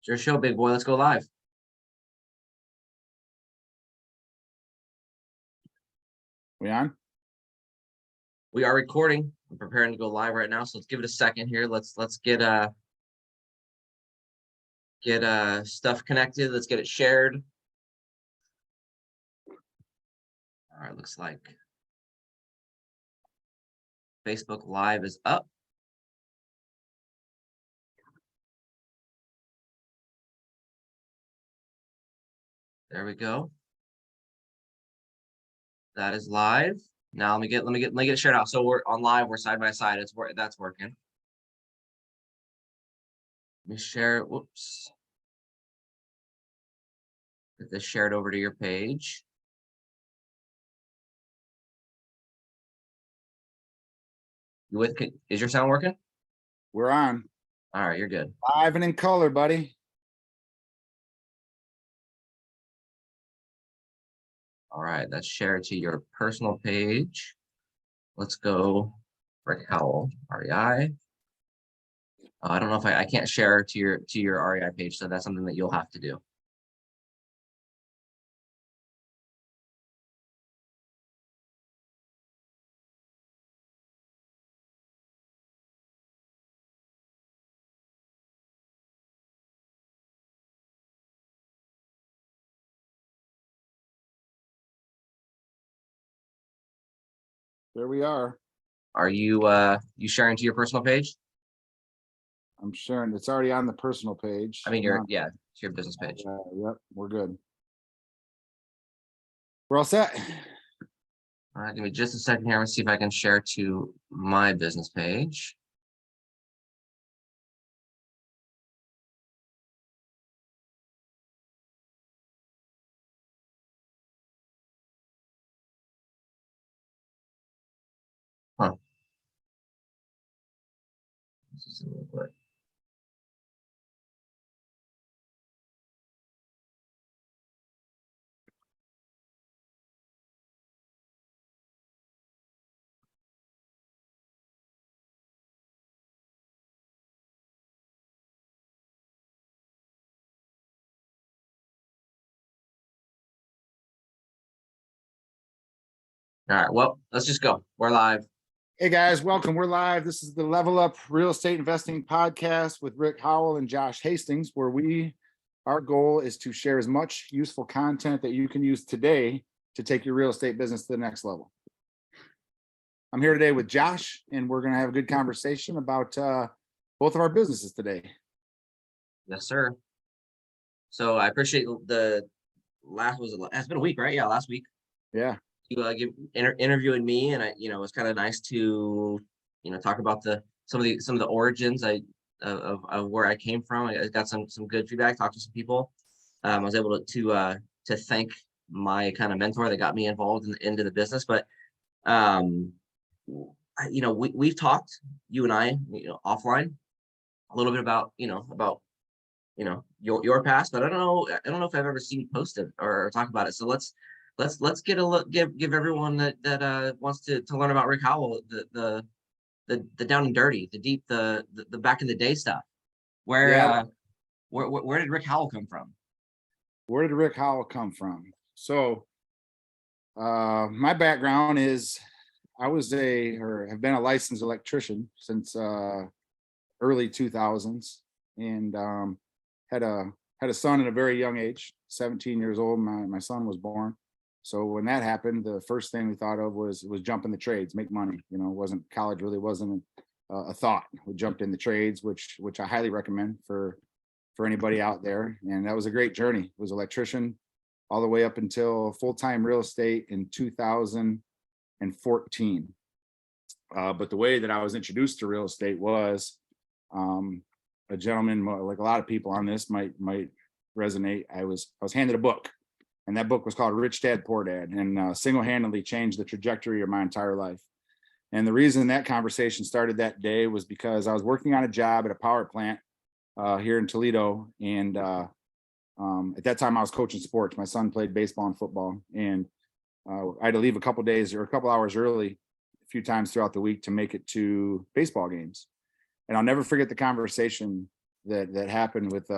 It's your show, big boy. Let's go live. We on? We are recording. I'm preparing to go live right now, so let's give it a second here. Let's get stuff connected. Let's get it shared. All right, looks like Facebook Live is up. There we go. That is live. Now let me get it shared out. So we're on live. We're side by side. That's working. Let me share it. Whoops. Get this shared over to your page. Is your sound working? We're on. All right, you're good. Live and in color, buddy. All right, that's shared to your personal page. Let's go Rick Howell, REI. I don't know if I can't share to your REI page, so that's something that you'll have to do. There we are. Are you you sharing to your personal page? I'm sharing. It's already on the personal page. I mean, yeah, it's your business page. Yep, we're good. We're all set. All right, give me just a second here. Let's see if I can share to my business page. Huh. This is a little bit. All right, well, let's just go. We're live. Hey guys, welcome. We're live. This is the Level Up Real Estate Investing Podcast with Rick Howell and Josh Hastings, where our goal is to share as much useful content that you can use today to take your real estate business to the next level. I'm here today with Josh, and we're going to have a good conversation about both of our businesses today. Yes, sir. So I appreciate it's been a week, right? Yeah, last week. Yeah. You interviewing me, and it was kind of nice to talk about some of the origins of where I came from. I got some good feedback, talked to some people. I was able to thank my kind of mentor that got me involved into the business. But we've talked, you and I, offline a little bit about your past, but I don't know if I've ever seen you post it or talk about it. So let's get a look, give everyone that wants to learn about Rick Howell the down and dirty, the deep, the back in the day stuff. Where did Rick Howell come from? Where did Rick Howell come from? So my background is I have been a licensed electrician since early 2000s, and had a son at a very young age, 17 years old. My son was born. So when that happened, the first thing we thought of was jump in the trades, make money. College really wasn't a thought. We jumped in the trades, which I highly recommend for anybody out there. And that was a great journey. Was electrician all the way up until full-time real estate in 2014. But the way that I was introduced to real estate was a gentleman, like a lot of people on this might resonate. I was handed a book. And that book was called Rich Dad, Poor Dad, and single-handedly changed the trajectory of my entire life. And the reason that conversation started that day was because I was working on a job at a power plant here in Toledo. And at that time I was coaching sports. My son played baseball and football. And I had to leave a couple hours early a few times throughout the week to make it to baseball games. And I'll never forget the conversation that happened with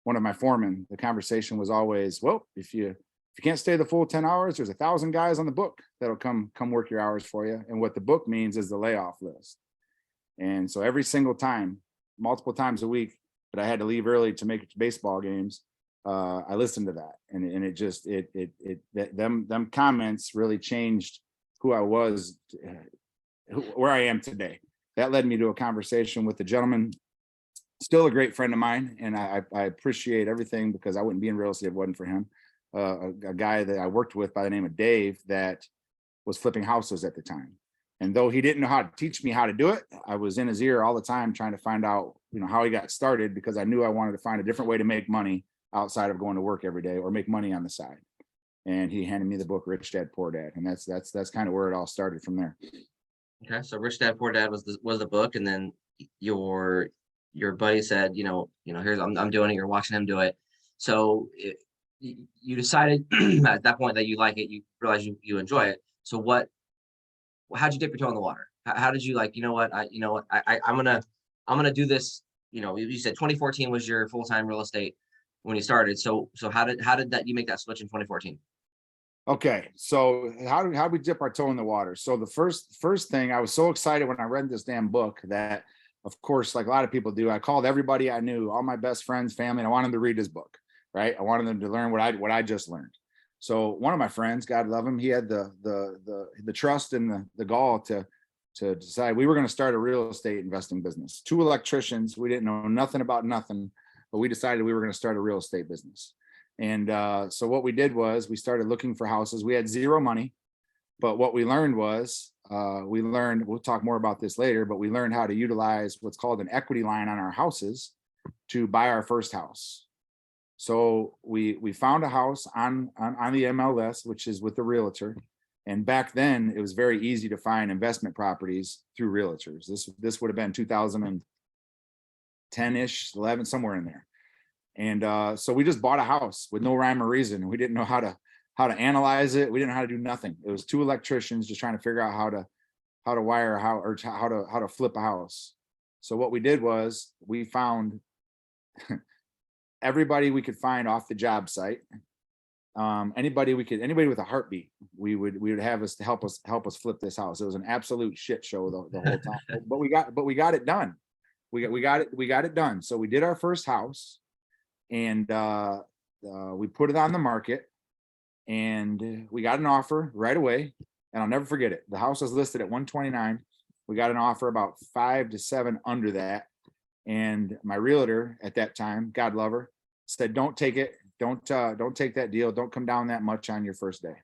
one of my foremen, the conversation was always, well, if you can't stay the full 10 hours, there's 1,000 guys on the book that'll come work your hours for you. And what the book means is the layoff list. And so every single time, multiple times a week that I had to leave early to make it to baseball games, I listened to that, and it just them comments really changed who I was, where I am today. That led me to a conversation with the gentleman, still a great friend of mine, and I appreciate everything, because I wouldn't be in real estate if it wasn't for him. A guy that I worked with by the name of Dave that was flipping houses at the time. And though he didn't know how to teach me how to do it, I was in his ear all the time trying to find out, how he got started, because I knew I wanted to find a different way to make money outside of going to work every day, or make money on the side. And he handed me the book Rich Dad Poor Dad, and that's kind of where it all started from there. Okay, so Rich Dad Poor Dad was the book, and then your buddy said, here's I'm doing it. You're watching him do it, so you decided at that point that you like it. You realize you enjoy it. So how'd you dip your toe in the water? How did you I'm gonna do this. You said 2014 was your full-time real estate when you started. So how did that you make that switch in 2014? Okay, so how do we dip our toe in the water? So the first thing, I was so excited when I read this damn book that, of course, like a lot of people do, I called everybody I knew, all my best friends, family, and I wanted them to read this book, right? I wanted them to learn what I just learned. So one of my friends, God love him, he had the trust and the gall to decide we were going to start a real estate investing business. Two electricians, we didn't know nothing about nothing, but we decided we were going to start a real estate business. And so what we did was we started looking for houses. We had zero money, but what we learned was we'll talk more about this later, but we learned how to utilize what's called an equity line on our houses to buy our first house. So we found a house on the MLS, which is with the realtor. And back then it was very easy to find investment properties through realtors. This would have been 2010-ish, 11, somewhere in there. And so we just bought a house with no rhyme or reason. We didn't know how to analyze it. We didn't know how to do nothing. It was two electricians just trying to figure out how to wire a house, or how to flip a house. So what we did was we found everybody we could find off the job site. Anybody with a heartbeat, we would have us to help us flip this house. It was an absolute shit show the whole time, but we got it done. We got it done. So we did our first house, and we put it on the market, and we got an offer right away. And I'll never forget it. The house was listed at 129. We got an offer about 5 to 7 under that. And my realtor at that time, God love her, said, "Don't take it. Don't take that deal. Don't come down that much on your first day."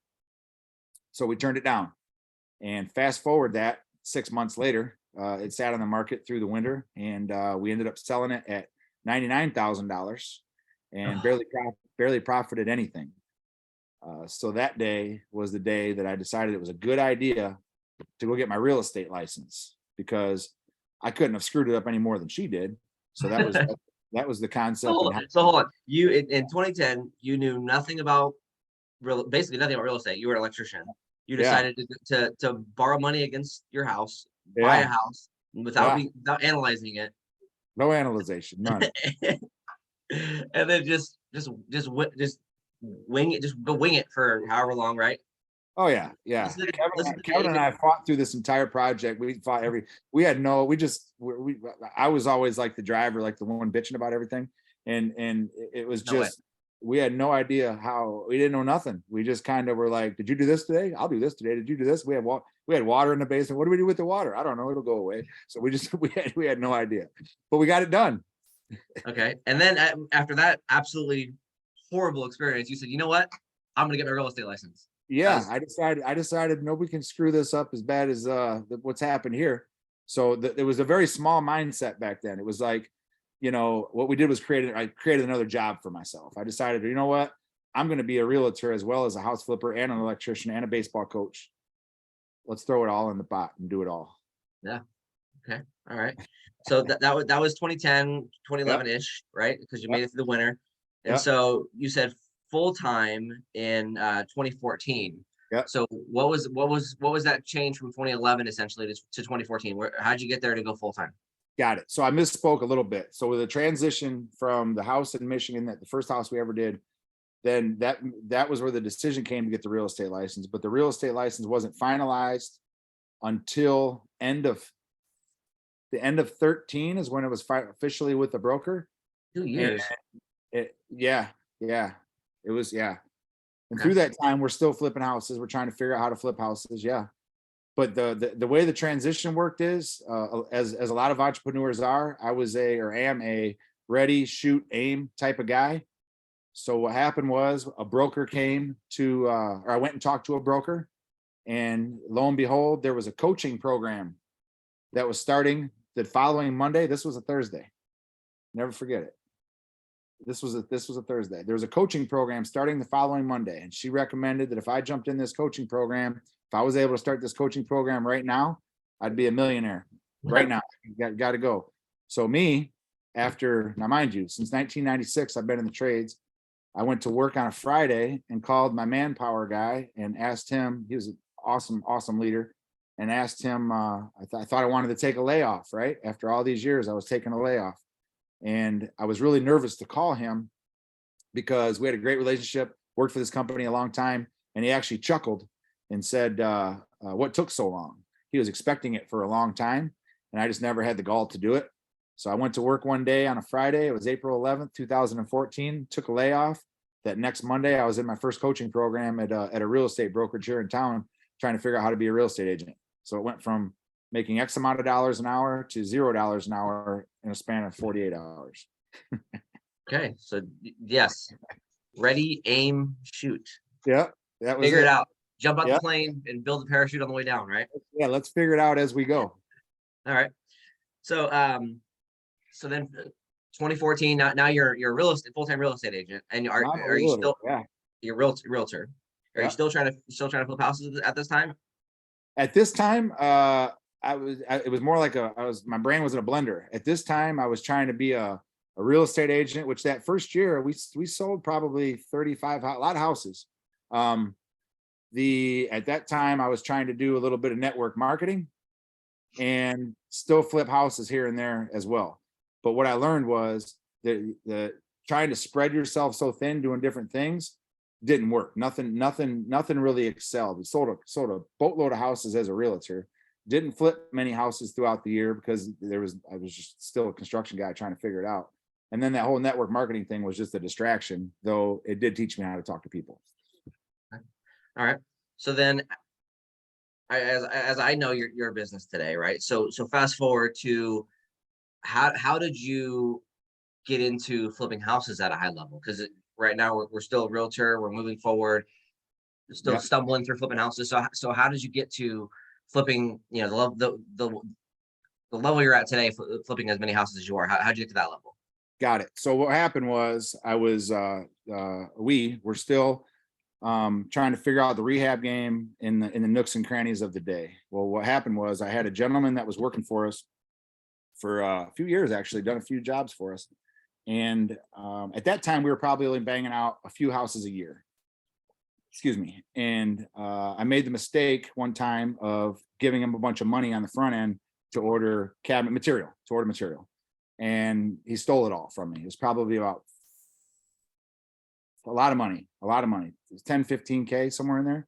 So we turned it down. And fast forward that 6 months later, it sat on the market through the winter, and we ended up selling it at $99,000 and barely profited anything. So that day was the day that I decided it was a good idea to go get my real estate license, because I couldn't have screwed it up any more than she did. So that was the concept. So hold on. You in 2010, you knew nothing about basically nothing about real estate. You were an electrician. You decided to borrow money against your house, buy a house without analyzing it. No analyzation, none. And then just wing it for however long, right? Oh yeah. Kevin and I fought through this entire project. We fought I was always like the driver, like the one bitching about everything. And it was just, we had no idea we didn't know nothing. We just kind of were like, "Did you do this today? I'll do this today. Did you do this?" We had water in the basement. What do we do with the water? I don't know. It'll go away. So we had no idea, but we got it done. Okay. And then after that absolutely horrible experience, you said, "You know what? I'm gonna get my real estate license." Yeah, I decided nobody can screw this up as bad as what's happened here. So it was a very small mindset back then. It was like, what we did was I created another job for myself. I decided, you know what? I'm going to be a realtor as well as a house flipper and an electrician and a baseball coach. Let's throw it all in the pot and do it all. Yeah. Okay. All right. So that was 2010, 2011-ish, right? Because you made it through the winter. And so you said full-time in 2014. Yeah. So what was that change from 2011 essentially to 2014? How'd you get there to go full-time? Got it. So I misspoke a little bit. So with the transition from the house in Michigan, that the first house we ever did, then that was where the decision came to get the real estate license. But the real estate license wasn't finalized until the end of 13 is when it was officially with the broker. 2 years. Yeah, yeah, it was, yeah. And Okay. through that time, we're still flipping houses. We're trying to figure out how to flip houses. Yeah. But the way the transition worked is, as a lot of entrepreneurs are, I was or am a ready, shoot, aim type of guy. So what happened was a broker came to, or I went and talked to a broker, and lo and behold, there was a coaching program that was starting the following Monday. This was a Thursday. Never forget it. This was a Thursday. There was a coaching program starting the following Monday, and she recommended that if I jumped in this coaching program, if I was able to start this coaching program right now, I'd be a millionaire right now. Got to go. So me, now mind you, since 1996, I've been in the trades. I went to work on a Friday and called my manpower guy and asked him. He was an awesome leader, and asked him. I thought I wanted to take a layoff. Right after all these years, I was taking a layoff, and I was really nervous to call him because we had a great relationship. Worked for this company a long time, and he actually chuckled and said, "What took so long?" He was expecting it for a long time, and I just never had the gall to do it. So I went to work one day on a Friday. It was April 11th, 2014. Took a layoff. That next Monday, I was in my first coaching program at a real estate brokerage here in town, trying to figure out how to be a real estate agent. So it went from making X amount of dollars an hour to $0 an hour in a span of 48 hours. Okay. So yes, ready, aim, shoot. Yeah, that was Figure it it. out. Jump out Yeah, the plane and build the parachute on the way down, right? yeah. Let's figure it out as we go. All right. So so then 2014, now you're a real estate full-time real estate agent, and Now I'm a are you realtor. still Yeah, you're realtor? Are you yeah. still trying to flip houses at this time? At this time, it was more like my brain was in a blender. At this time, I was trying to be a real estate agent, which that first year we sold probably 35, a lot of houses. At that time, I was trying to do a little bit of network marketing and still flip houses here and there as well. But what I learned was that the trying to spread yourself so thin doing different things didn't work. Nothing really excelled. We sold a boatload of houses as a realtor. Didn't flip many houses throughout the year because I was just still a construction guy trying to figure it out. And then that whole network marketing thing was just a distraction, though it did teach me how to talk to people. All right. So then as I know your business today, right? So fast forward to how did you get into flipping houses at a high level? Because right now we're still a realtor, we're moving forward, still Yeah. stumbling through flipping houses. So how did you get to flipping, the level you're at today, flipping as many houses as you are? How'd you get to that level? Got it. So what happened was we were still trying to figure out the rehab game in the nooks and crannies of the day. Well, what happened was I had a gentleman that was working for us for a few years, actually done a few jobs for us. And at that time, we were probably only banging out a few houses a year. Excuse me. And I made the mistake one time of giving him a bunch of money on the front end to order material. And he stole it all from me. It was probably about a lot of money. It was 10, 15K, somewhere in there.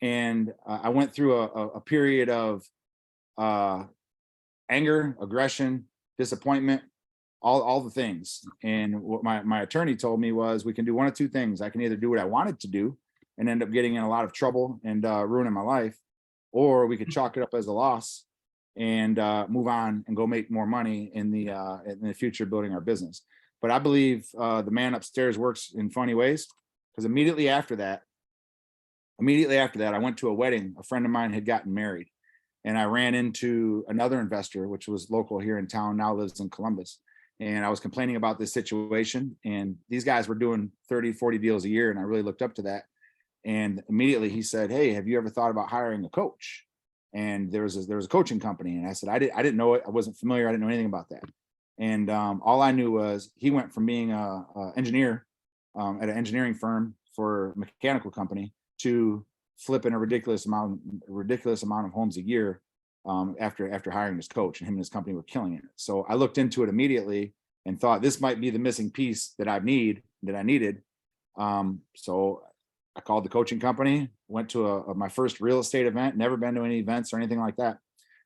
And I went through a period of anger, aggression, disappointment, all the things. And what my attorney told me was, we can do one of two things. I can either do what I wanted to do and end up getting in a lot of trouble and ruining my life, or we could chalk it up as a loss and move on and go make more money in the future building our business. But I believe the man upstairs works in funny ways, because immediately after that, I went to a wedding. A friend of mine had gotten married, and I ran into another investor, which was local here in town, now lives in Columbus. And I was complaining about this situation, and these guys were doing 30, 40 deals a year. And I really looked up to that. And immediately he said, "Hey, have you ever thought about hiring a coach?" And there was a coaching company. And I said, I didn't know it. I wasn't familiar. I didn't know anything about that. And all I knew was he went from being a engineer at an engineering firm for a mechanical company to flipping a ridiculous amount of homes a year after hiring this coach, and him and his company were killing it. So I looked into it immediately and thought this might be the missing piece that I needed. So I called the coaching company, went to my first real estate event, never been to any events or anything like that.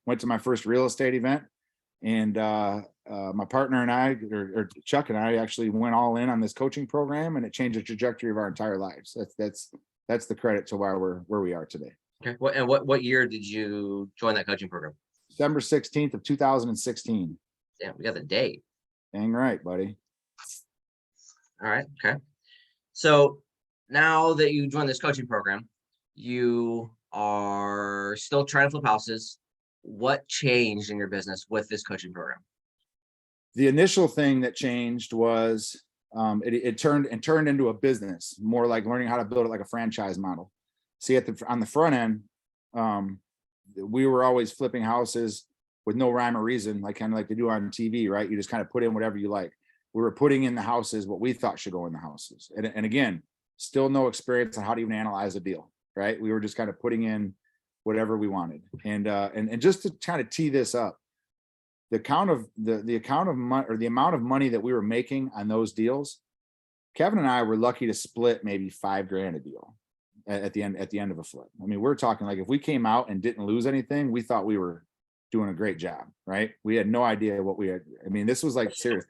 Went to my first real estate event, and my partner and I, or Chuck and I, actually went all in on this coaching program, and it changed the trajectory of our entire lives. That's the credit to why we're where we are today. Okay. What year did you join that coaching program? December 16th of 2016. Damn, we got the date. Dang right, buddy. All right. Okay. So now that you joined this coaching program, you are still trying to flip houses. What changed in your business with this coaching program? The initial thing that changed was it turned into a business, more like learning how to build it like a franchise model. See, on the front end, we were always flipping houses with no rhyme or reason, like kind of like they do on TV, right? You just kind of put in whatever you like. We were putting in the houses what we thought should go in the houses, and again, still no experience on how to even analyze a deal, right? We were just kind of putting in whatever we wanted, and just to kind of tee this up, the amount of money that we were making on those deals, Kevin and I were lucky to split maybe $5,000 a deal at the end of a flip. I mean, we're talking like if we came out and didn't lose anything, we thought we were doing a great job, right? We had no idea what we had. I mean, this was like serious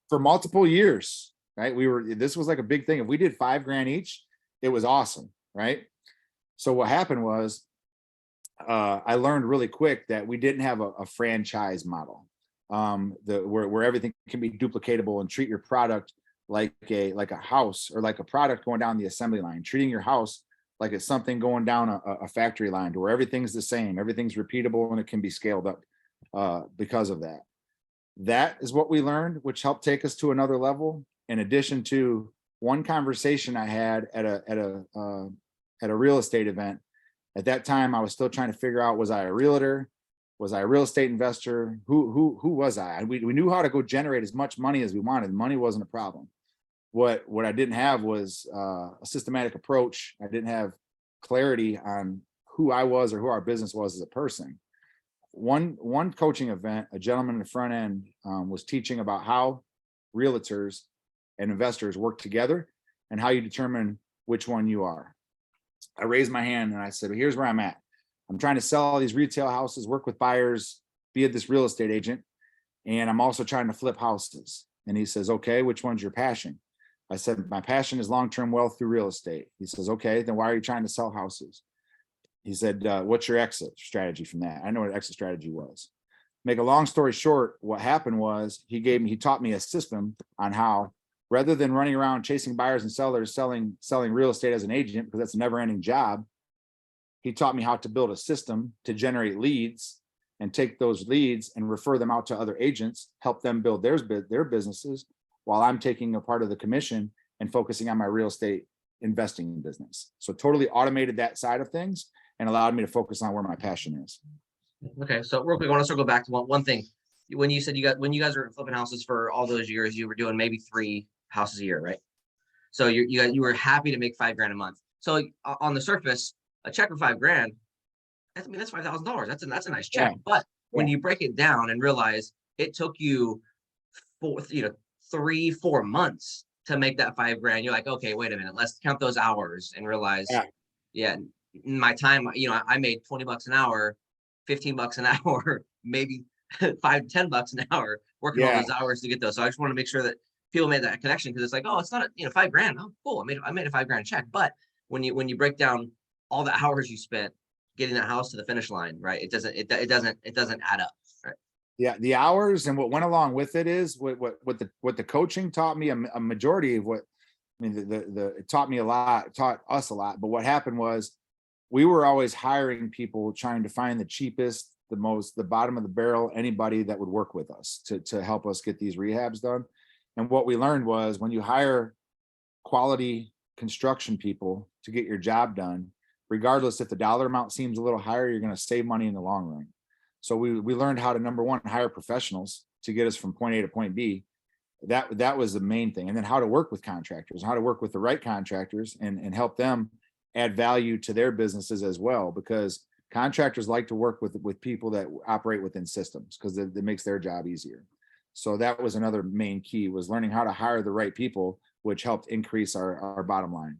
for multiple years, right? This was like a big thing. If we did $5,000 each, it was awesome, right? So what happened was, I learned really quick that we didn't have a franchise model, where everything can be duplicatable, and treat your product like a house, or like a product going down the assembly line, treating your house like it's something going down a factory line, to where everything's the same, everything's repeatable, and it can be scaled up because of that. That is what we learned, which helped take us to another level. In addition to one conversation I had at a real estate event. At that time, I was still trying to figure out, was I a realtor? Was I a real estate investor? Who was I? We knew how to go generate as much money as we wanted. Money wasn't a problem. What I didn't have was a systematic approach. I didn't have clarity on who I was or who our business was as a person. One coaching event, a gentleman in the front end was teaching about how realtors and investors work together, and how you determine which one you are. I raised my hand and I said, well, here's where I'm at. I'm trying to sell all these retail houses, work with buyers, be this real estate agent, and I'm also trying to flip houses. And he says, okay, which one's your passion? I said, my passion is long-term wealth through real estate. He says, okay, then why are you trying to sell houses? He said, what's your exit strategy from that? I know what exit strategy was. Make a long story short, what happened was he taught me a system on how, rather than running around chasing buyers and sellers, selling real estate as an agent, because that's a never ending job. He taught me how to build a system to generate leads, and take those leads and refer them out to other agents, help them build their businesses, while I'm taking a part of the commission and focusing on my real estate investing business. So totally automated that side of things and allowed me to focus on where my passion is. Okay, so real quick, I want to circle back to one thing. When you said when you guys were flipping houses for all those years, you were doing maybe 3 houses a year, right? So you were happy to make $5,000 a month. So on the surface, a check for $5,000, that's $5,000. That's a nice check. Yeah. But when you break it down and realize it took you 3-4 months to make that $5,000, you're like, okay, wait a minute, let's count those hours and realize, yeah, my time, I made $20 an hour, $15 an hour, maybe $5-10 an hour working all those hours to get those. So I just want to make sure that people made that connection, because it's like, oh, it's not $5,000. Oh, cool, I made a $5,000 check. But when you break down all the hours you spent getting that house to the finish line, right? It doesn't add up, right? Yeah, the hours and what went along with it is what the coaching taught me. A majority of what, I mean, it taught me a lot, taught us a lot. But what happened was, we were always hiring people, trying to find the cheapest, the bottom of the barrel, anybody that would work with us to help us get these rehabs done. And what we learned was, when you hire quality construction people to get your job done, regardless if the dollar amount seems a little higher, you're going to save money in the long run. So we learned how to, number one, hire professionals to get us from point A to point B. That was the main thing. And then how to work with contractors, how to work with the right contractors and help them add value to their businesses as well. Because contractors like to work with people that operate within systems because it makes their job easier. So that was another main key, was learning how to hire the right people, which helped increase our bottom line.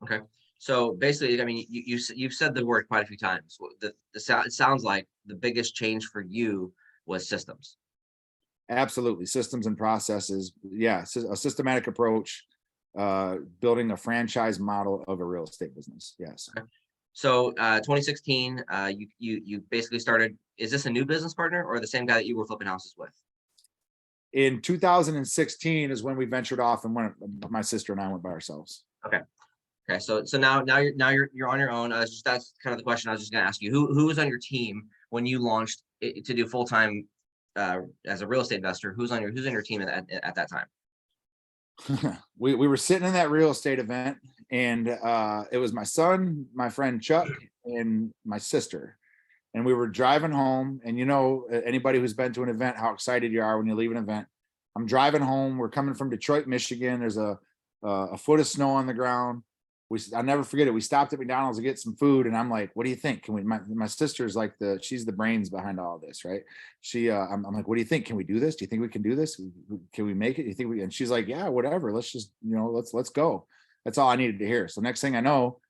Okay. So basically, I mean, you've said the word quite a few times. It sounds like the biggest change for you was systems. Absolutely. Systems and processes. Yeah. A systematic approach, building a franchise model of a real estate business. Yes. Okay. So 2016, you basically started. Is this a new business partner or the same guy that you were flipping houses with? In 2016 is when we ventured off and went, my sister and I went by ourselves. Okay. Okay. So now you're on your own. That's kind of the question I was just going to ask you. Who was on your team when you launched it, to do full time as a real estate investor? Who's on your team at that time? We were sitting in that real estate event, and it was my son, my friend Chuck, and my sister. And we were driving home, and anybody who's been to an event, how excited you are when you leave an event. I'm driving home. We're coming from Detroit, Michigan. There's a foot of snow on the ground. I'll never forget it. We stopped at McDonald's to get some food, and I'm like, "What do you think? Can we?" My sister's like she's the brains behind all this, right? I'm like, "What do you think? Can we do this? Do you think we can do this? Can we make it? Do you think we?" And she's like, "Yeah, whatever. Let's just, let's go." That's all I needed to hear. So next thing I know,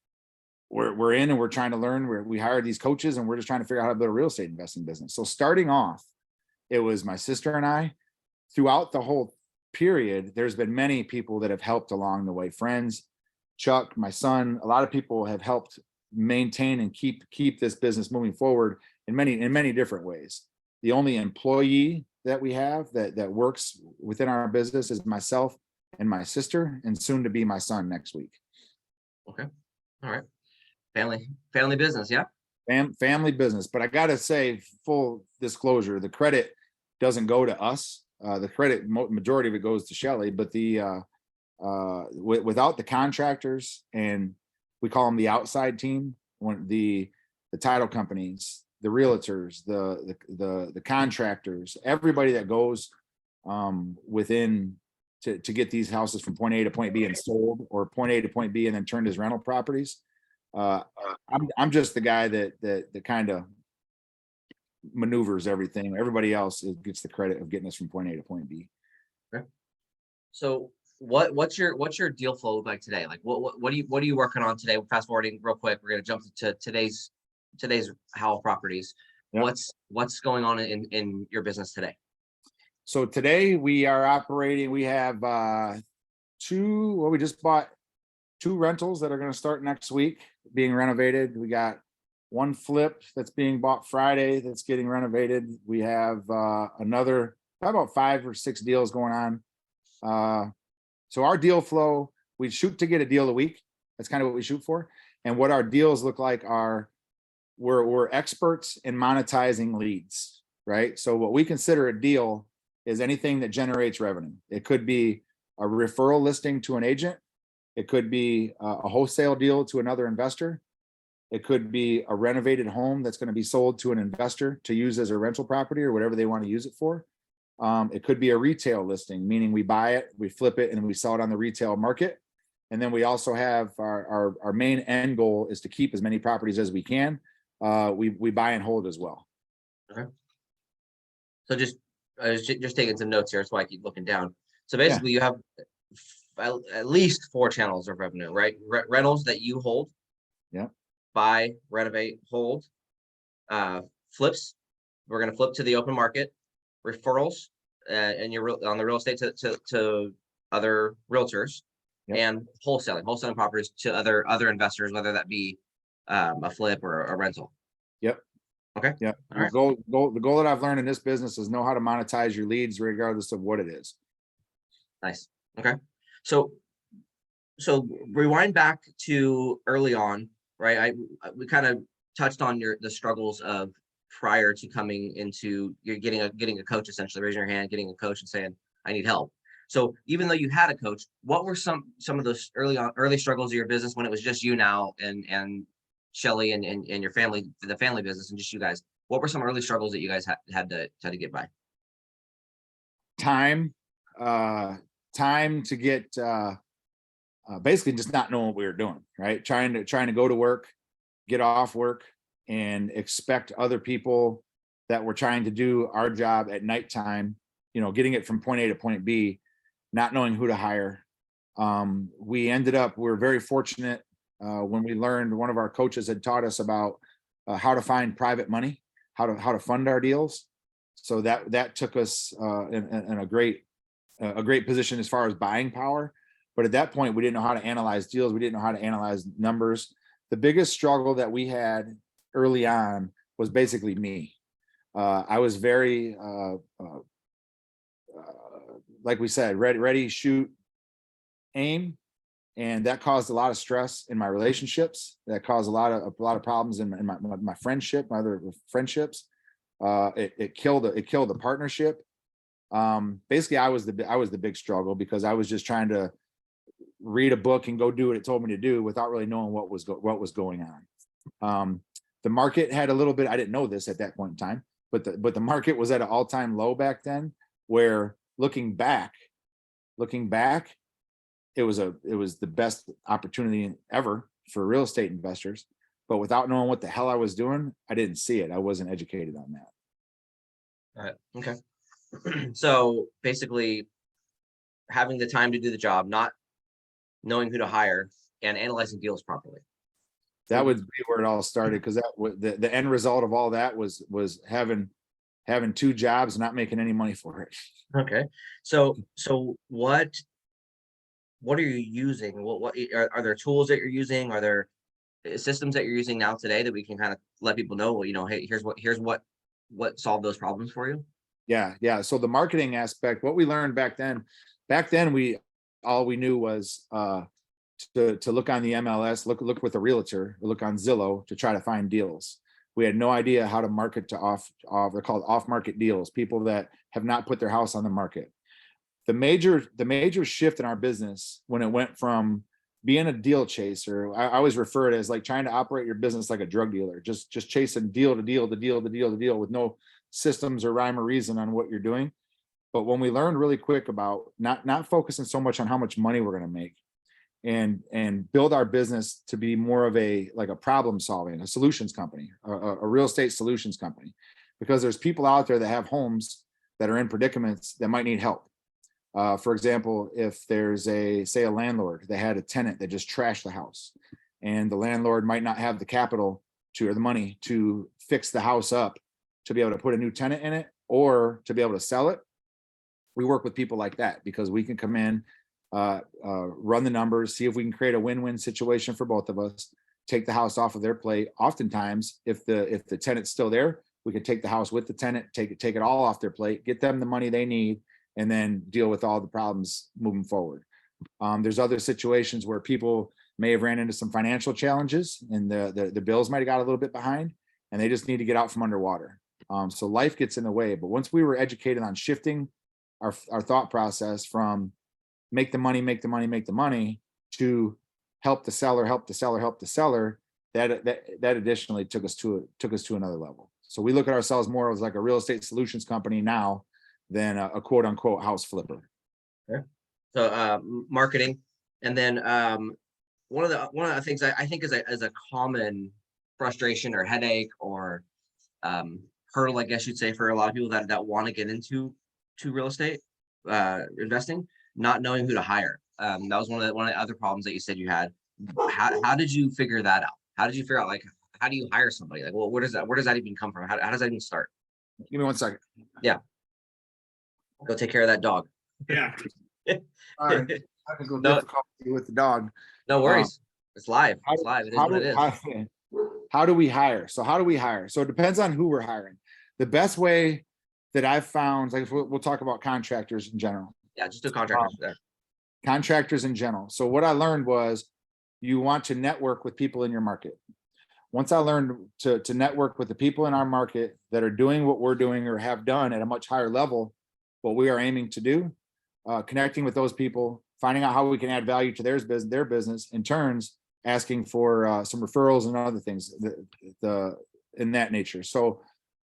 we're in and we're trying to learn. We hired these coaches, and we're just trying to figure out how to build a real estate investing business. So starting off, it was my sister and I. Throughout the whole period, there's been many people that have helped along the way. Friends, Chuck, my son, a lot of people have helped maintain and keep this business moving forward in many different ways. The only employee that we have that works within our business is myself and my sister, and soon to be my son next week. Okay. All right. Family business. Yeah. Family business. But I got to say, full disclosure, the credit doesn't go to us. The credit, majority of it goes to Shelly, but without the contractors, and we call them the outside team, when the title companies, the realtors, the contractors, everybody that goes within to get these houses from point A to point B and sold, or point A to point B and then turned as rental properties. I'm just the guy that kind of maneuvers everything. Everybody else gets the credit of getting us from point A to point B. Okay. So what's your deal flow like today? Like what are you working on today? Fast forwarding real quick, we're gonna jump to today's Howell properties. Yep. What's going on in your business today? So today we are operating. We have we just bought 2 rentals that are going to start next week being renovated. We got 1 flip that's being bought Friday that's getting renovated. We have another about 5 or 6 deals going on. So our deal flow, we shoot to get a deal a week. That's kind of what we shoot for. And what our deals look like are, we're experts in monetizing leads, right? So what we consider a deal is anything that generates revenue. It could be a referral listing to an agent. It could be a wholesale deal to another investor. It could be a renovated home that's going to be sold to an investor to use as a rental property or whatever they want to use it for. It could be a retail listing, meaning we buy it, we flip it, and we sell it on the retail market. And then we also have our main end goal is to keep as many properties as we can. We buy and hold as well. Okay. So I was just taking some notes here. That's why I keep looking down. So basically, you have at least 4 channels of revenue, right? Rentals that you hold. Yeah. Buy, renovate, hold. Flips. We're going to flip to the open market. Referrals, and you're on the real estate to other realtors. Yep. And wholesaling properties to other investors, whether that be a flip or a rental. Yep. Okay. Yeah. The goal that I've learned in this business is know how to monetize your leads regardless of what it is. Nice. Okay. So rewind back to early on, right? We kind of touched on the struggles of prior to coming into you're getting a coach, essentially raising your hand, getting a coach and saying, I need help. So even though you had a coach, what were some of those early struggles of your business when it was just you now and Shelly and your family, the family business, and just you guys? What were some early struggles that you guys had to get by? Time to get basically just not knowing what we were doing, right? Trying to go to work, get off work, and expect other people that were trying to do our job at nighttime, getting it from point A to point B, not knowing who to hire. We were very fortunate when we learned, one of our coaches had taught us about how to find private money, how to fund our deals. So that took us in a great position as far as buying power. But at that point, we didn't know how to analyze deals. We didn't know how to analyze numbers. The biggest struggle that we had early on was basically me. I was very, like we said, ready, shoot, aim. And that caused a lot of stress in my relationships. That caused a lot of problems in my friendship, my other friendships. It killed the partnership. Basically, I was the big struggle, because I was just trying to read a book and go do what it told me to do without really knowing what was going on. The market had a little bit. I didn't know this at that point in time, but the market was at an all-time low back then. Where looking back, it was the best opportunity ever for real estate investors. But without knowing what the hell I was doing, I didn't see it. I wasn't educated on that. All right. Okay. So basically, having the time to do the job, not knowing who to hire, and analyzing deals properly. That would be where it all started, because the end result of all that was having 2 jobs, not making any money for it. Okay. So what are you using? What are there tools that you're using? Are there systems that you're using now today that we can kind of let people know, hey, here's what solved those problems for you? Yeah. So the marketing aspect, what we learned back then, all we knew was to look on the MLS, look with a realtor, or look on Zillow to try to find deals. We had no idea how to market to they're called off-market deals, people that have not put their house on the market. The major shift in our business, when it went from being a deal chaser, I always refer to it as like trying to operate your business like a drug dealer, just chasing deal to deal with no systems or rhyme or reason on what you're doing. But when we learned really quick about not focusing so much on how much money we're going to make, and build our business to be more of a problem solving, a solutions company, a real estate solutions company, because there's people out there that have homes that are in predicaments that might need help. For example, if there's a landlord that had a tenant that just trashed the house, and the landlord might not have the capital or the money to fix the house up to be able to put a new tenant in it, or to be able to sell it, we work with people like that, because we can come in, run the numbers, see if we can create a win-win situation for both of us, take the house off of their plate. Oftentimes, if the tenant's still there, we could take the house with the tenant, take it all off their plate, get them the money they need, and then deal with all the problems moving forward. There's other situations where people may have ran into some financial challenges, and the bills might have got a little bit behind, and they just need to get out from underwater. So life gets in the way. But once we were educated on shifting our thought process from make the money to help the seller, that additionally took us to another level. So we look at ourselves more as like a real estate solutions company now than a quote unquote house flipper. Okay. So marketing, and then one of the things I think is a common frustration or headache or hurdle, I guess you'd say, for a lot of people that want to get into real estate investing, not knowing who to hire. That was one of the other problems that you said you had. How did you figure that out? How did you figure out, like, how do you hire somebody? Like, well, where does that even come from? How does that even start? Give me 1 second. Yeah. Go take care of that dog. Yeah. All right. Technical difficulty with the dog. No worries. It's live. It's live. It is what it is. How do we hire? So it depends on who we're hiring. The best way that I've found, like, we'll talk about contractors in general. Yeah, just do contractors there. Contractors in general. So what I learned was you want to network with people in your market. Once I learned to network with the people in our market that are doing what we're doing or have done at a much higher level, what we are aiming to do, connecting with those people, finding out how we can add value to their business, in turns asking for some referrals and other things in that nature. So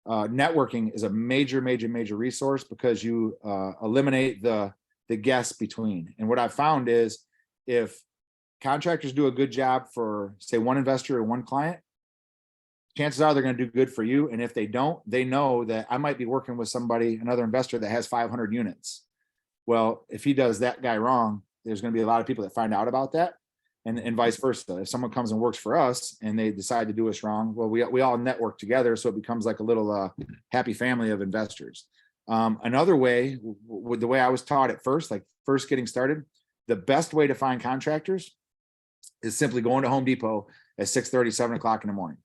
networking is a major resource, because you eliminate the guess between. And what I've found is, if contractors do a good job for, say, one investor or one client, chances are they're going to do good for you. And if they don't, they know that I might be working with somebody, another investor that has 500 units. Well, if he does that guy wrong, there's going to be a lot of people that find out about that, and vice versa. If someone comes and works for us and they decide to do us wrong, well, we all network together, so it becomes like a little happy family of investors. Another way, with the way I was taught at first, like first getting started, the best way to find contractors is simply going to Home Depot at 6:30, 7 o'clock in the morning.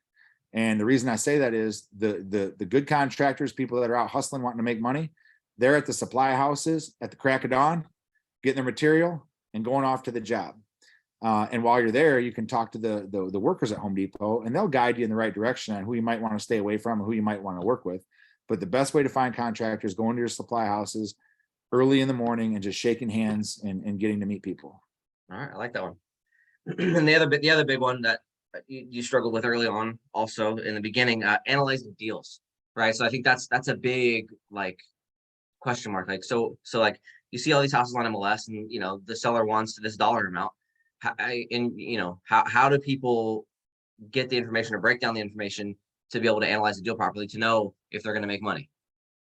And the reason I say that is the good contractors, people that are out hustling, wanting to make money, they're at the supply houses at the crack of dawn, getting their material and going off to the job. And while you're there, you can talk to the workers at Home Depot, and they'll guide you in the right direction on who you might want to stay away from and who you might want to work with. But the best way to find contractors, going to your supply houses early in the morning and just shaking hands and getting to meet people. All right, I like that one. And the other big one that you struggled with early on, also in the beginning, analyzing deals, right? So I think that's a big like question mark. Like so like you see all these houses on MLS, and the seller wants this dollar amount. How do people get the information or break down the information to be able to analyze the deal properly, to know if they're going to make money?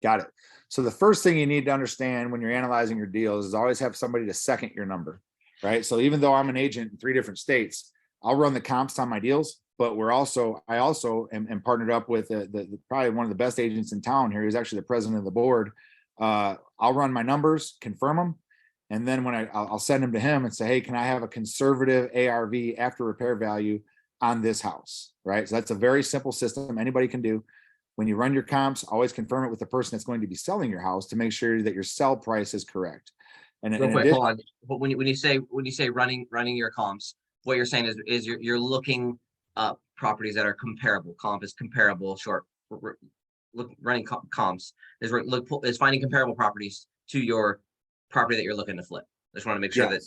Got it. So the first thing you need to understand when you're analyzing your deals is always have somebody to second your number, right? So even though I'm an agent in 3 different states, I'll run the comps on my deals, but I also am partnered up with the probably one of the best agents in town here. He's actually the president of the board. I'll run my numbers, confirm them, and then when I'll send them to him and say, hey, can I have a conservative ARV, after repair value, on this house, right? So that's a very simple system anybody can do. When you run your comps, always confirm it with the person that's going to be selling your house to make sure that your sell price is correct. And Real quick, hold on. But when you say running your comps, what you're saying is you're looking up properties that are comparable. Comp is comparable. Running comps is finding comparable properties to your property that you're looking to flip. I just want to make sure that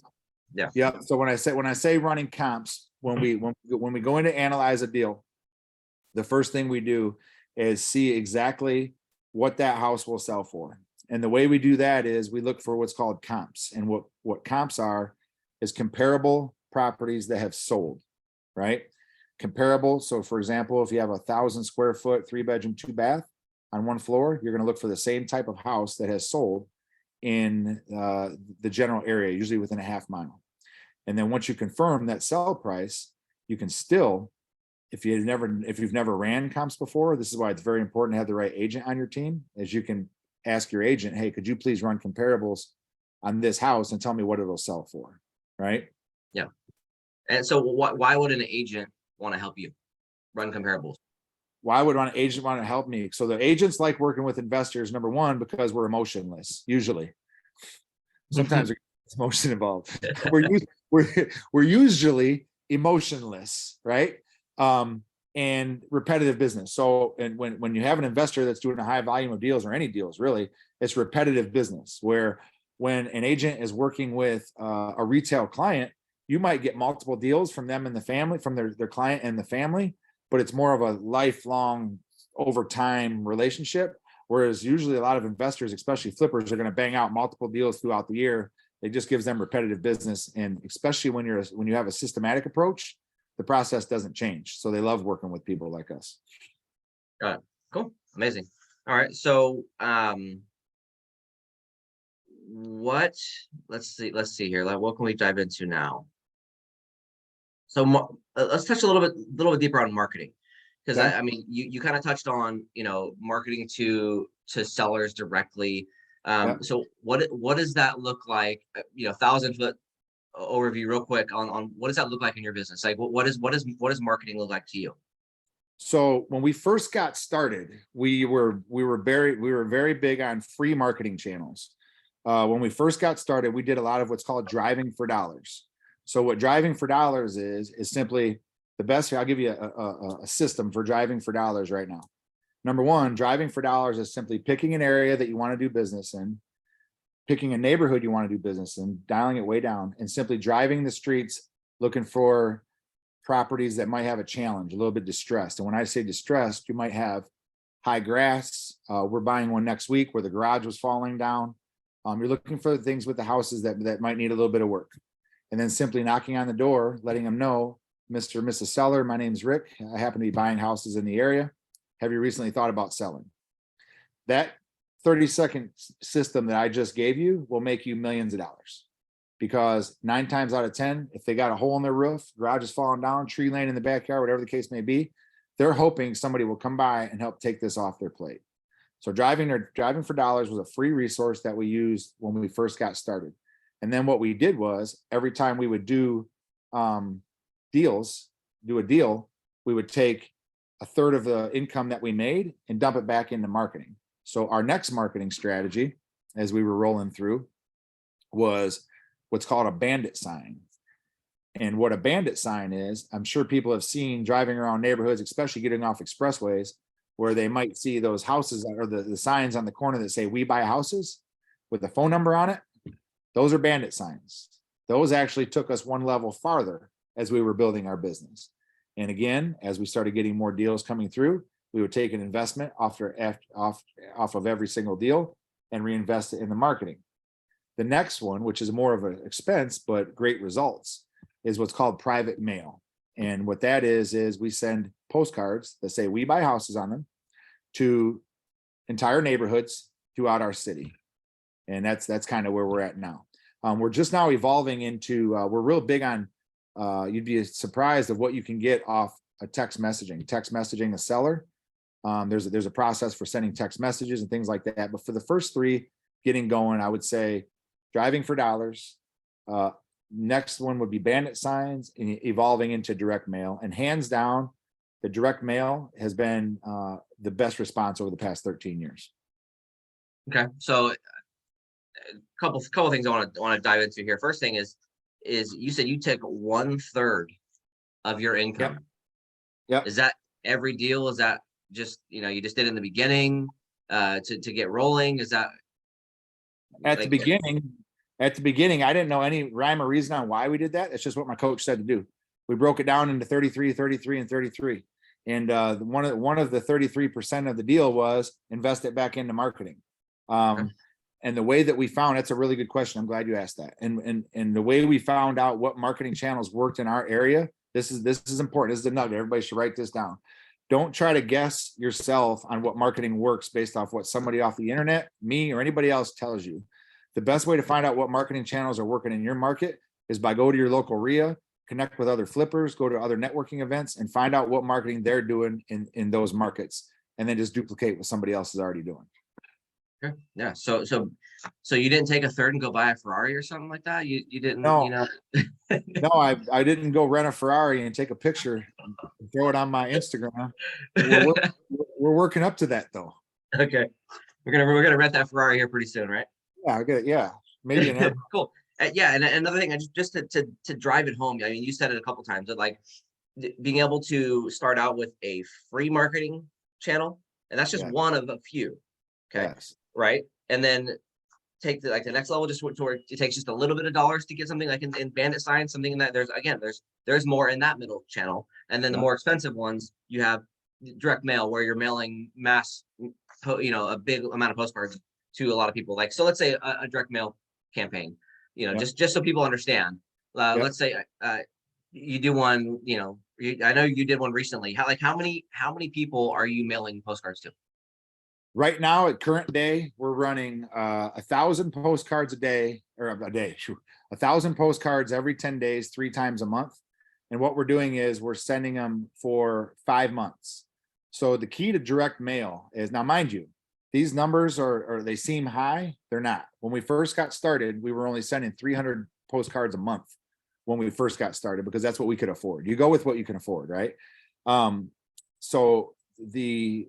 yeah. So when I say running comps, when we go in to analyze a deal, the first thing we do is see exactly what that house will sell for. And the way we do that is we look for what's called comps. And what comps are is comparable properties that have sold, right? Comparable. So for example, if you have 1,000 square foot, 3-bedroom, 2-bath on one floor, you're going to look for the same type of house that has sold in the general area, usually within a half mile. And then once you confirm that sell price, you can still, if you've never ran comps before, this is why it's very important to have the right agent on your team, as you can ask your agent, hey, could you please run comparables on this house and tell me what it'll sell for, right? Yeah. And so why would an agent want to help you run comparables? Why would an agent want to help me? So the agents like working with investors, number one, because we're emotionless, usually. Sometimes there's emotion involved. We're usually emotionless, right? And repetitive business. So, and when you have an investor that's doing a high volume of deals, or any deals really, it's repetitive business, where when an agent is working with a retail client, you might get multiple deals from them and the family, from their client and the family, but it's more of a lifelong, over time relationship. Whereas usually a lot of investors, especially flippers, are going to bang out multiple deals throughout the year. It just gives them repetitive business. And especially when you have a systematic approach, the process doesn't change. So they love working with people like us. Got it. Cool. Amazing. All right. So let's see here. Like, what can we dive into now? So let's touch a little bit deeper on marketing, because Okay. I mean, you kind of touched on, marketing to sellers directly. Yep. So what does that look like? 1,000-foot overview real quick on what does that look like in your business? Like what does marketing look like to you? So when we first got started, we were very big on free marketing channels. When we first got started, we did a lot of what's called driving for dollars. So what driving for dollars is simply the best. I'll give you a system for driving for dollars right now. Number one, driving for dollars is simply picking an area that you want to do business in, picking a neighborhood you want to do business in, dialing it way down, and simply driving the streets looking for properties that might have a challenge, a little bit distressed. And when I say distressed, you might have high grass. We're buying one next week where the garage was falling down. You're looking for things with the houses that might need a little bit of work. And then simply knocking on the door, letting them know Mr. and Mrs. Seller, my name's Rick. I happen to be buying houses in the area. Have you recently thought about selling? That 30-second system that I just gave you will make you millions of dollars, because 9 times out of 10, if they got a hole in their roof, garage is falling down, tree laying in the backyard, whatever the case may be, they're hoping somebody will come by and help take this off their plate. So driving for dollars was a free resource that we used when we first got started. And then what we did was, every time we would do a deal, we would take a third of the income that we made and dump it back into marketing. So our next marketing strategy, as we were rolling through, was what's called a bandit sign. And what a bandit sign is, I'm sure people have seen driving around neighborhoods, especially getting off expressways, where they might see those houses or the signs on the corner that say "We buy houses" with a phone number on it. Those are bandit signs. Those actually took us one level farther as we were building our business. And again, as we started getting more deals coming through, we would take an investment off of every single deal and reinvest it in the marketing. The next one, which is more of an expense but great results, is what's called private mail. And what that is we send postcards that say "We buy houses" on them to entire neighborhoods throughout our city. And that's kind of where we're at now. We're just now evolving into, we're real big on, you'd be surprised of what you can get off a text messaging a seller. There's a process for sending text messages and things like that. But for the first 3 getting going, I would say driving for dollars. Next one would be bandit signs, and evolving into direct mail. And hands down, the direct mail has been the best response over the past 13 years. Okay, so a couple things I want to dive into here. First thing is you said you took 1/3 of your income. Yep. Is that every deal? Is that just, you just did it in the beginning to get rolling? Is that At the beginning, I didn't know any rhyme or reason on why we did that. It's just what my coach said to do. We broke it down into 33, 33, and 33. And one of the 33% of the deal was invest it back into marketing. And the way that we found, that's a really good question. I'm glad you asked that. And the way we found out what marketing channels worked in our area, this is important. This is a nugget. Everybody should write this down. Don't try to guess yourself on what marketing works based off what somebody off the internet, me, or anybody else tells you. The best way to find out what marketing channels are working in your market is by go to your local RIA, connect with other flippers, go to other networking events, and find out what marketing they're doing in those markets, and then just duplicate what somebody else is already doing. Okay. Yeah. So you didn't take a third and go buy a Ferrari or something like that? You didn't, No. No, I didn't go rent a Ferrari and take a picture and throw it on my Instagram. We're working up to that though. Okay. We're gonna rent that Ferrari here pretty soon, right? Yeah, I get it. Yeah, maybe an cool. Yeah, and another thing, I just to drive it home. I mean, you said it a couple times, but like being able to start out with a free marketing channel, and that's just one of a few. Okay, Yes. Right, and then take the next level, just to where it takes just a little bit of dollars to get something like in bandit sign, something in that. There's more in that middle channel, and then the more expensive ones, you have direct mail, where you're mailing mass, a big amount of postcards to a lot of people. Like, so let's say a direct mail campaign, just so people understand. Let's say you do one, I know you did one recently. How many people are you mailing postcards to? Right now, at current day, we're running 1,000 postcards a day, or a day, 1,000 postcards every 10 days, 3 times a month. And what we're doing is we're sending them for 5 months. So the key to direct mail is, now mind you, these numbers they seem high. They're not. When we first got started, we were only sending 300 postcards a month when we first got started, because that's what we could afford. You go with what you can afford, right? So the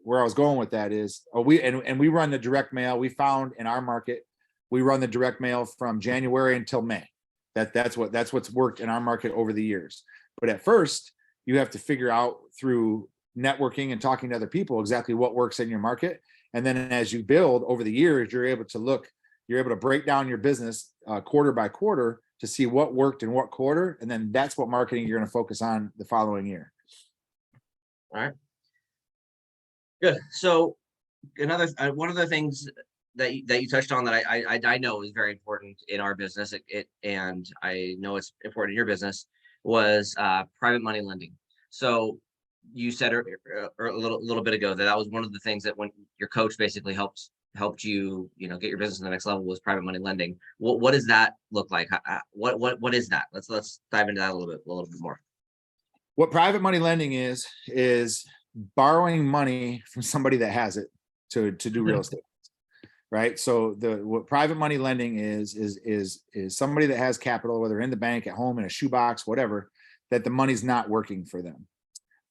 where I was going with that is, we run the direct mail. We found in our market, we run the direct mail from January until May. That's what's worked in our market over the years. But at first, you have to figure out through networking and talking to other people exactly what works in your market. And then as you build over the years, you're able to break down your business quarter by quarter to see what worked in what quarter. And then that's what marketing you're going to focus on the following year. All right. Good. So one of the things that you touched on that I know is very important in our business, and I know it's important in your business, was private money lending. So you said a little bit ago that that was one of the things that when your coach basically helped you, you know, get your business to the next level was private money lending. What does that look like? What is that? Let's dive into that a little bit more. What private money lending is borrowing money from somebody that has it to do real estate. Right. So what private money lending is somebody that has capital, whether in the bank, at home, in a shoebox, whatever, that the money's not working for them.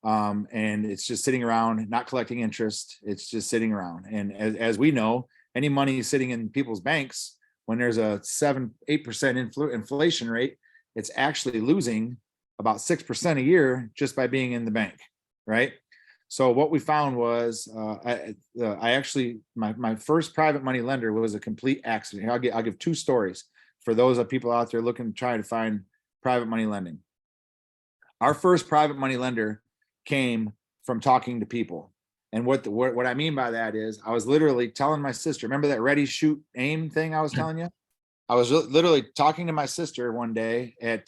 And it's just sitting around, not collecting interest. It's just sitting around. And as we know, any money sitting in people's banks, when there's a 7-8% inflation rate, it's actually losing about 6% a year just by being in the bank. Right. So what we found was I actually, my first private money lender was a complete accident. I'll give two stories for those of people out there looking, trying to find private money lending. Our first private money lender came from talking to people. And what I mean by that is I was literally telling my sister, remember that ready, shoot, aim thing I was telling you? I was literally talking to my sister one day at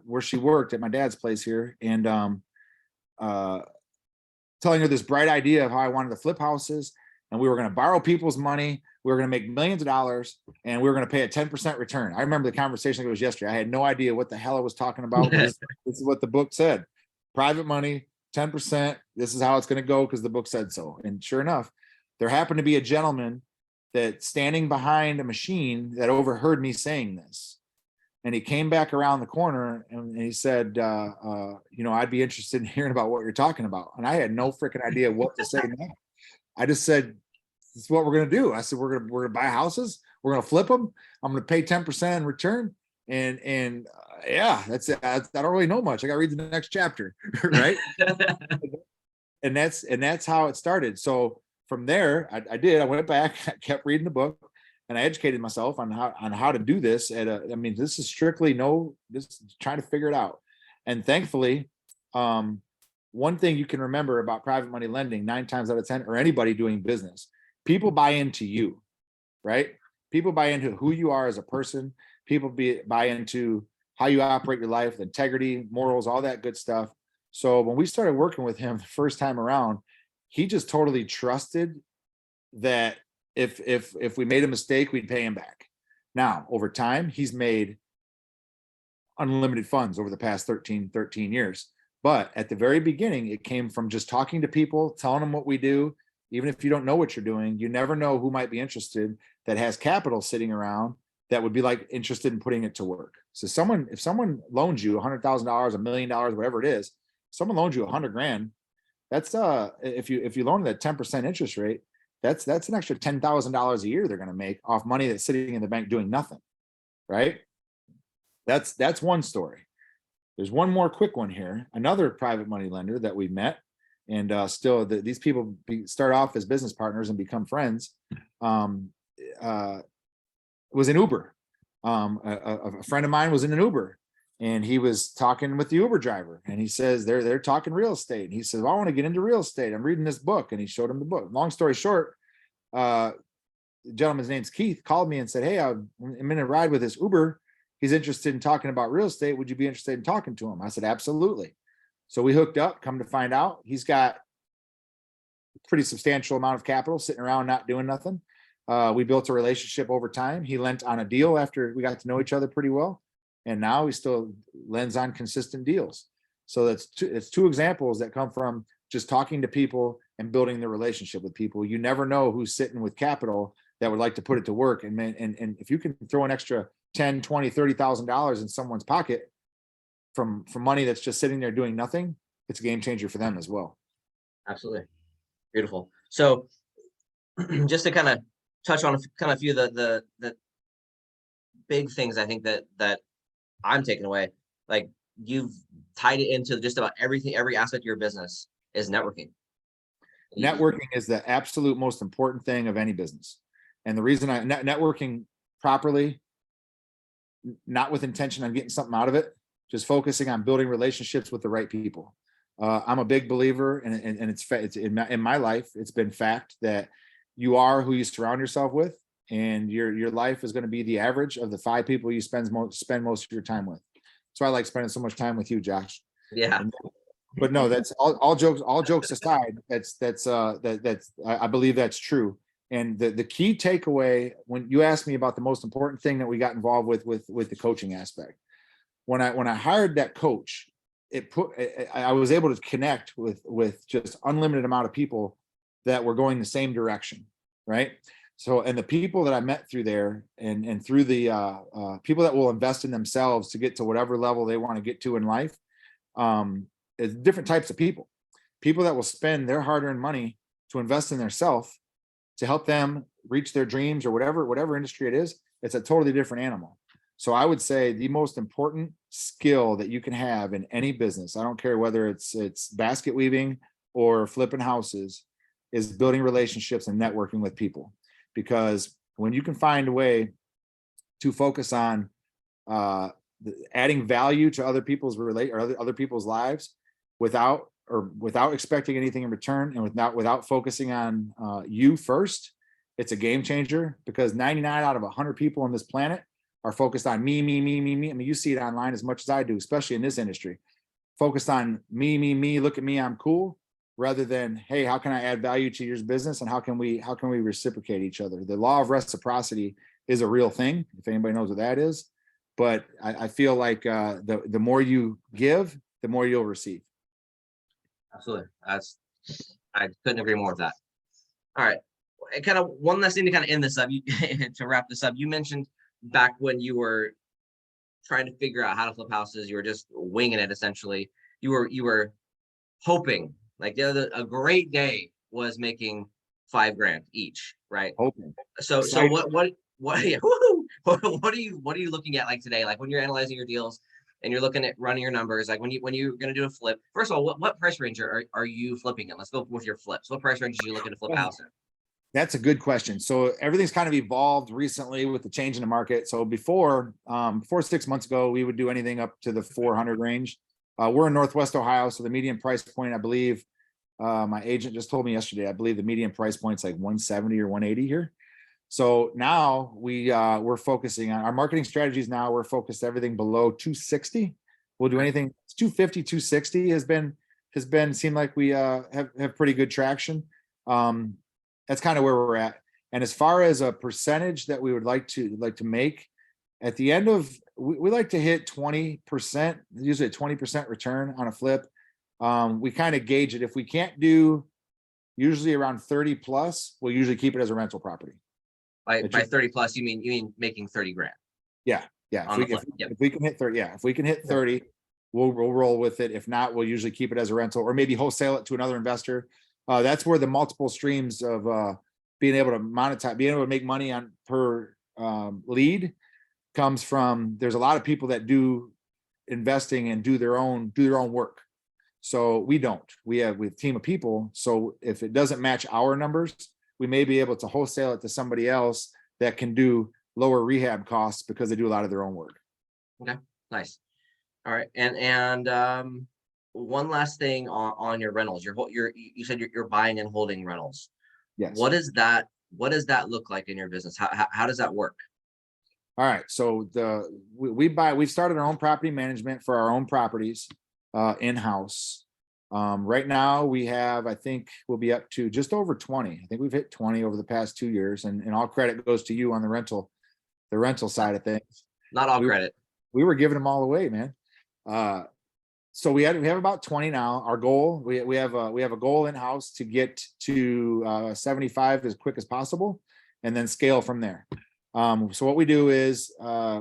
where she worked at my dad's place here, and telling her this bright idea of how I wanted to flip houses, and we were going to borrow people's money. We were going to make millions of dollars, and we were going to pay a 10% return. I remember the conversation like it was yesterday. I had no idea what the hell I was talking about. This is what the book said. Private money, 10%. This is how it's going to go because the book said so. And sure enough, there happened to be a gentleman that standing behind a machine that overheard me saying this. And he came back around the corner and he said, you know, I'd be interested in hearing about what you're talking about. And I had no freaking idea what to say now. I just said, this is what we're going to do. I said, we're going to buy houses. We're going to flip them. I'm going to pay 10% in return. And yeah, that's it. I don't really know much. I got to read the next chapter. Right. and that's how it started. So from there, I went back, I kept reading the book, and I educated myself on how to do this this is strictly just trying to figure it out. And thankfully, one thing you can remember about private money lending 9 times out of 10, or anybody doing business, people buy into you, right? People buy into who you are as a person. People buy into how you operate your life, integrity, morals, all that good stuff. So when we started working with him the first time around, he just totally trusted that if we made a mistake, we'd pay him back. Now, over time, he's made unlimited funds over the past 13 years. But at the very beginning, it came from just talking to people, telling them what we do. Even if you don't know what you're doing, you never know who might be interested that has capital sitting around that would be like interested in putting it to work. So if someone loans you $100,000, $1 million, whatever it is, someone loans you $100,000, that's if you loan that 10% interest rate, that's an extra $10,000 a year they're going to make off money that's sitting in the bank doing nothing, right? That's one story. There's one more quick one here. Another private money lender that we met, and these people start off as business partners and become friends. Was an Uber. A friend of mine was in an Uber, and he was talking with the Uber driver, and he says they're talking real estate. And he says, well, I want to get into real estate. I'm reading this book, and he showed him the book. Long story short, the gentleman's name's Keith, called me and said, hey, I'm in a ride with this Uber. He's interested in talking about real estate. Would you be interested in talking to him? I said, absolutely. So we hooked up. Come to find out, he's got a pretty substantial amount of capital sitting around not doing nothing. We built a relationship over time. He lent on a deal after we got to know each other pretty well. And now he still lends on consistent deals. So it's two examples that come from just talking to people and building the relationship with people. You never know who's sitting with capital that would like to put it to work. And if you can throw an extra $10, $20, $30,000 in someone's pocket from money that's just sitting there doing nothing, it's a game changer for them as well. Absolutely. Beautiful. So just to kind of touch on a few of the big things I think that I'm taking away, like you've tied it into just about everything, every aspect of your business is networking. Networking is the absolute most important thing of any business. And the reason networking properly, not with intention on getting something out of it, just focusing on building relationships with the right people. I'm a big believer, and it's in my life, it's been fact that you are who you surround yourself with, and your life is going to be the average of the 5 people you spend most of your time with. That's why I like spending so much time with you, Josh. Yeah. But no, that's all jokes aside, I believe that's true. And the key takeaway, when you asked me about the most important thing that we got involved with the coaching aspect, when I hired that coach, I was able to connect with just unlimited amount of people that were going the same direction, right? So, and the people that I met through there, and through the people that will invest in themselves to get to whatever level they want to get to in life, is different types of people. People that will spend their hard-earned money to invest in themselves to help them reach their dreams, or whatever industry it is. It's a totally different animal. So I would say the most important skill that you can have in any business, I don't care whether it's basket weaving or flipping houses, is building relationships and networking with people. Because when you can find a way to focus on adding value to other people's other people's lives without expecting anything in return, and without focusing on you first, it's a game changer. Because 99 out of 100 people on this planet are focused on me. I mean, you see it online as much as I do, especially in this industry. Focused on me, look at me, I'm cool, rather than, hey, how can I add value to your business, and how can we reciprocate each other? The law of reciprocity is a real thing, if anybody knows what that is. But I feel like the more you give, the more you'll receive. Absolutely. I couldn't agree more with that. All right. And kind of one last thing to kind of end this up, to wrap this up. You mentioned back when you were trying to figure out how to flip houses, you were just winging it essentially. You were hoping, like a great day was making $5,000 each, right? Hoping. So yeah, what are you looking at like today? Like when you're analyzing your deals and you're looking at running your numbers, like when you're going to do a flip, first of all, what price range are you flipping in? Let's go with your flips. What price range are you looking to flip a house in? That's a good question. So everything's kind of evolved recently with the change in the market. So before 6 months ago, we would do anything up to the 400 range. We're in Northwest Ohio, so the median price point, I believe, my agent just told me yesterday, I believe the median price point's like 170 or 180 here. So now we're focusing on our marketing strategies. Now we're focused everything below 260. We'll do anything 250, 260 has been seem like we have pretty good traction. That's kind of where we're at. And as far as a percentage that we would like to make at the end of, we like to hit 20%, usually a 20% return on a flip. We kind of gauge it. If we can't do usually around 30 plus, we'll usually keep it as a rental property. By 30 plus, you mean making $30,000? Yeah. If we can hit 30, if we can hit 30, we'll roll with it. If not, we'll usually keep it as a rental, or maybe wholesale it to another investor. That's where the multiple streams of being able to monetize, being able to make money on per lead comes from. There's a lot of people that do investing and do their own work. So we don't. We have a team of people. So if it doesn't match our numbers, we may be able to wholesale it to somebody else that can do lower rehab costs because they do a lot of their own work. Okay, nice. All right, and one last thing on your rentals. You said you're buying and holding rentals. Yes. What does that look like in your business? How does that work? All right. So we've started our own property management for our own properties in-house. Right now we have, I think we'll be up to just over 20. I think we've hit 20 over the past 2 years, and all credit goes to you on the rental side of things. Not all credit. We were giving them all away, man. So we have about 20 now. Our goal, we have a goal in-house to get to 75 as quick as possible, and then scale from there. So what we do is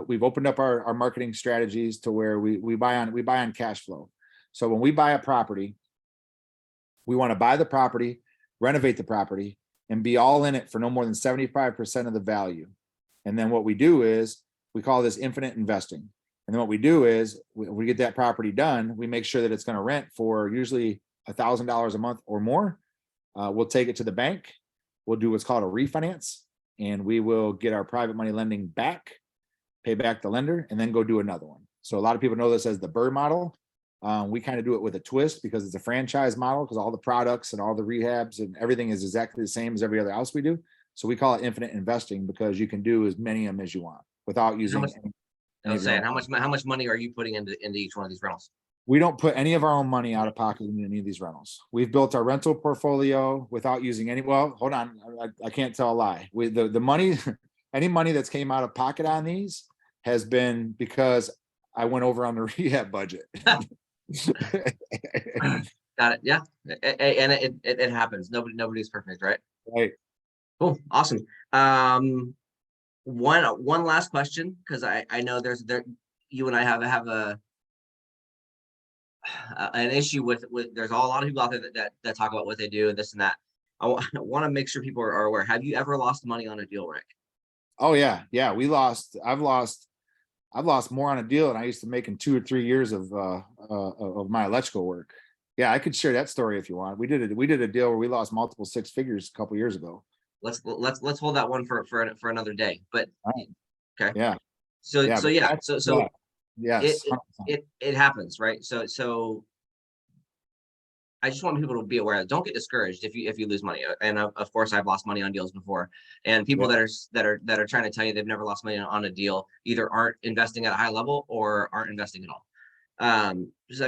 we've opened up our marketing strategies to where we buy on cash flow. So when we buy a property, we want to buy the property, renovate the property, and be all in it for no more than 75% of the value. And then what we do is we call this infinite investing. And then what we do is we get that property done. We make sure that it's going to rent for usually $1,000 a month or more. We'll take it to the bank. We'll do what's called a refinance, and we will get our private money lending back, pay back the lender, and then go do another one. So a lot of people know this as the Burr model. We kind of do it with a twist because it's a franchise model, because all the products and all the rehabs and everything is exactly the same as every other house we do. So we call it infinite investing because you can do as many of them as you want without using. I was saying, how much money are you putting into each one of these rentals? We don't put any of our own money out of pocket in any of these rentals. We've built our rental portfolio without using any, well, hold on, I can't tell a lie. The money, any money that's came out of pocket on these has been because I went over on the rehab budget. Got it. Yeah. And it happens. Nobody's perfect, right? Right. Cool. Awesome. One last question, because I know you and I have an issue with there's a lot of people out there that talk about what they do and this and that. I want to make sure people are aware. Have you ever lost money on a deal, Rick? Oh yeah. I've lost more on a deal than I used to make in 2 or 3 years of my electrical work. Yeah, I could share that story if you want. We did a deal where we lost multiple 6 figures a couple years ago. Let's hold that one for another day. But right. Okay. Yeah. So Yes. it happens, right? So I just want people to be aware. Don't get discouraged if you lose money. And of course, I've lost money on deals before. And people that are trying to tell you they've never lost money on a deal either aren't investing at a high level or aren't investing at all. I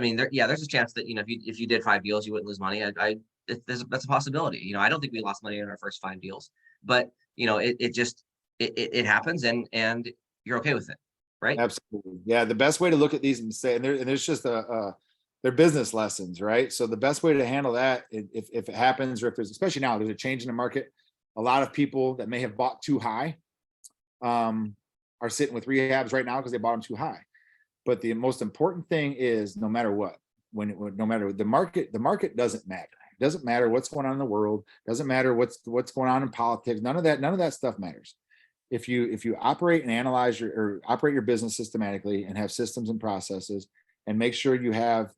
mean, there's a chance that if you did 5 deals, you wouldn't lose money. That's a possibility. I don't think we lost money in our first 5 deals, but it happens, and you're okay with it, right? Absolutely. Yeah. The best way to look at these and say, and there's just they're business lessons, right? So the best way to handle that, if it happens, or if there's, especially now, there's a change in the market. A lot of people that may have bought too high are sitting with rehabs right now because they bought them too high. But the most important thing is, no matter what, no matter the market doesn't matter. It doesn't matter what's going on in the world. Doesn't matter what's going on in politics. None of that stuff matters. If you operate and analyze operate your business systematically and have systems and processes and make sure you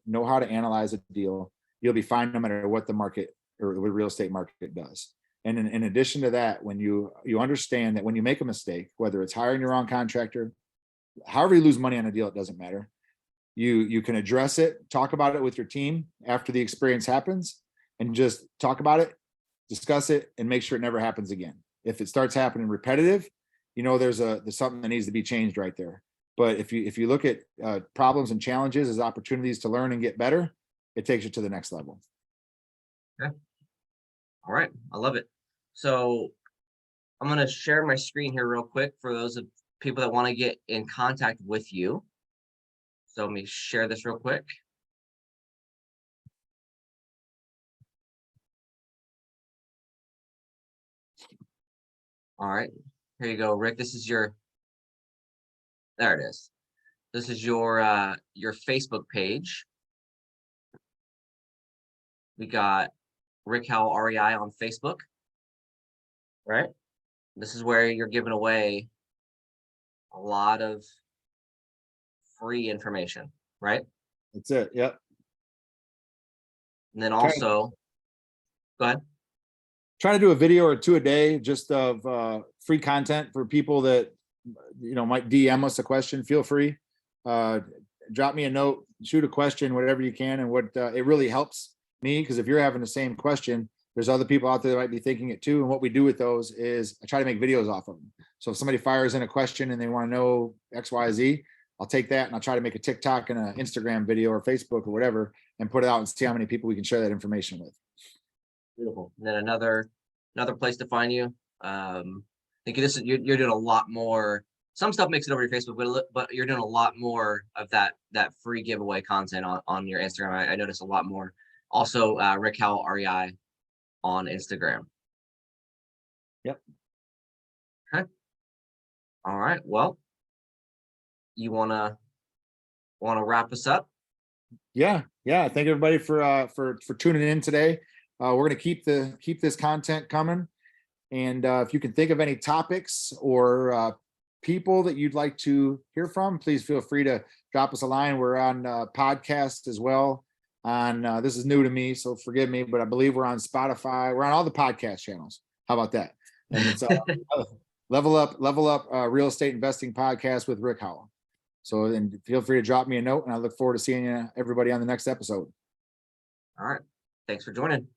know how to analyze a deal, you'll be fine no matter what the market or the real estate market does. And in addition to that, when you understand that when you make a mistake, whether it's hiring the wrong contractor, however you lose money on a deal, it doesn't matter. You can address it, talk about it with your team after the experience happens, and just talk about it, discuss it, and make sure it never happens again. If it starts happening repetitive, there's something that needs to be changed right there. But if you look at problems and challenges as opportunities to learn and get better, it takes you to the next level. Okay. All right. I love it. So I'm going to share my screen here real quick for those of people that want to get in contact with you. So let me share this real quick. All right. Here you go, Rick. There it is. This is your Facebook page. We got Rick Howell REI on Facebook, right? This is where you're giving away a lot of free information, right? That's it. Yep. And then also, go ahead. Try to do a video or 2 a day just of free content for people that might DM us a question. Feel free. Drop me a note, shoot a question, whatever you can. And what it really helps me, because if you're having the same question, there's other people out there that might be thinking it too. And what we do with those is I try to make videos off of them. So if somebody fires in a question and they want to know X, Y, Z, I'll take that and I'll try to make a TikTok and an Instagram video or Facebook or whatever and put it out and see how many people we can share that information with. Beautiful. And then another place to find you. I think you're doing a lot more. Some stuff makes it over to Facebook, but you're doing a lot more of that free giveaway content on your Instagram. I noticed a lot more. Also, Rick Howell REI on Instagram. Yep. Okay. All right. Well, you wanna wrap us up? Yeah. Thank everybody for tuning in today. We're gonna keep this content coming, and if you can think of any topics or people that you'd like to hear from, please feel free to drop us a line. We're on podcast as well. This is new to me, so forgive me, but I believe we're on Spotify. We're on all the podcast channels. How about that? And it's level up real estate investing podcast with Rick Howell. So then feel free to drop me a note, and I look forward to seeing everybody on the next episode. All right. Thanks for joining.